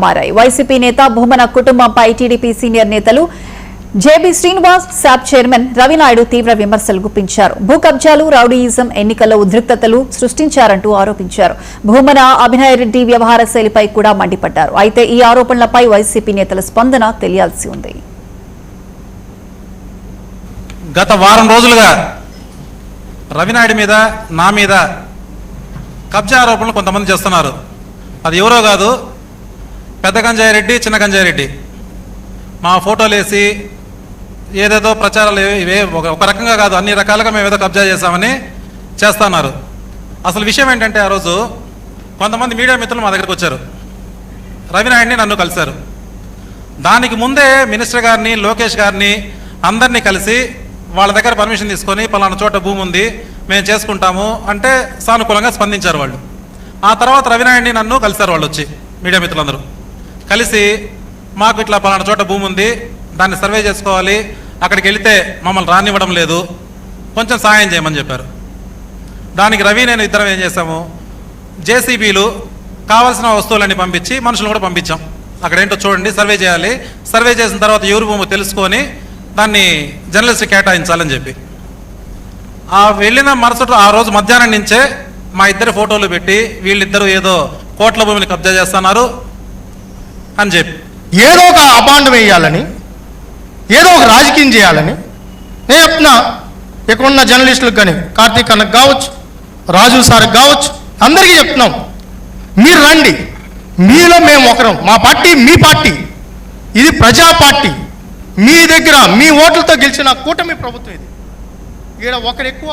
మారాయి. వైసీపీ నేత భూమన కుటుంబంపై టీడీపీ సీనియర్ నేతలు JB Srinivas, SAAP chairman Ravi Naidu తీవ్ర విమర్శలు గుప్పించారు. భూ కబ్జాలు, రౌడీయిజం, ఎన్నికల్లో ఉద్రిక్తతలు సృష్టించారంటూ ఆరోపించారు. భూమన అభినయ్ రెడ్డి వ్యవహార శైలిపై కూడా మండిపడ్డారు. అయితే ఈ ఆరోపణలపై వైసీపీ నేతల స్పందన తెలియాల్సి ఉంది. గత వారం రోజులుగా రవినాయుడు మీద, నా మీద కబ్జా ఆరోపణలు కొంతమంది చేస్తున్నారు. అది ఎవరో కాదు, పెద్ద గంజాయి రెడ్డి, చిన్న గంజాయి రెడ్డి. మా ఫోటోలు వేసి ఏదేదో ప్రచారాలు ఇవే ఒక రకంగా కాదు, అన్ని రకాలుగా మేము ఏదో కబ్జా చేశామని చేస్తున్నారు. అసలు విషయం ఏంటంటే, ఆ రోజు కొంతమంది మీడియా మిత్రులు మా దగ్గరికి వచ్చారు, రవినాయుడిని నన్ను కలిశారు. దానికి ముందే మినిస్టర్ గారిని, లోకేష్ గారిని అందరినీ కలిసి వాళ్ళ దగ్గర పర్మిషన్ తీసుకొని పలానా చోట భూమి ఉంది మేము చేసుకుంటాము అంటే సానుకూలంగా స్పందించారు వాళ్ళు. ఆ తర్వాత రవినాయుడిని నన్ను కలిశారు వాళ్ళు వచ్చి, మీడియా మిత్రులందరూ కలిసి మాకు ఇట్లా పలానా చోట భూమి ఉంది, దాన్ని సర్వే చేసుకోవాలి, అక్కడికి వెళితే మమ్మల్ని రానివ్వడం లేదు, కొంచెం సహాయం చేయమని చెప్పారు. దానికి రవి నేను ఇద్దరం ఏం చేశాము, జేసీబీలు కావాల్సిన వస్తువులన్నీ పంపించి మనుషులు కూడా పంపించాం. అక్కడ ఏంటో చూడండి, సర్వే చేయాలి, సర్వే చేసిన తర్వాత ఎవరి భూమి తెలుసుకొని దాన్ని జర్నలిస్ట్ కేటాయించాలని చెప్పి ఆ వెళ్ళిన మరుసటి ఆ రోజు మధ్యాహ్నం నుంచే మా ఇద్దరి ఫోటోలు పెట్టి వీళ్ళిద్దరూ ఏదో కోట్ల భూమిని కబ్జా చేస్తున్నారు అని చెప్పి ఏదో ఒక అపాండం వేయాలని, ఏదో ఒక రాజకీయం చేయాలని నేను చెప్తున్నా. ఇక్కడున్న జర్నలిస్టులకు కానీ, కార్తీక్ అన్నకు కావచ్చు, రాజు సార్కి కావచ్చు, అందరికీ చెప్తున్నాం, మీరు రండి, మీలో మేము ఒకరం. మా పార్టీ మీ పార్టీ, ఇది ప్రజా పార్టీ. మీ దగ్గర మీ ఓట్లతో గెలిచిన కూటమి ప్రభుత్వం ఇది. ఇక్కడ ఒకరు ఎక్కువ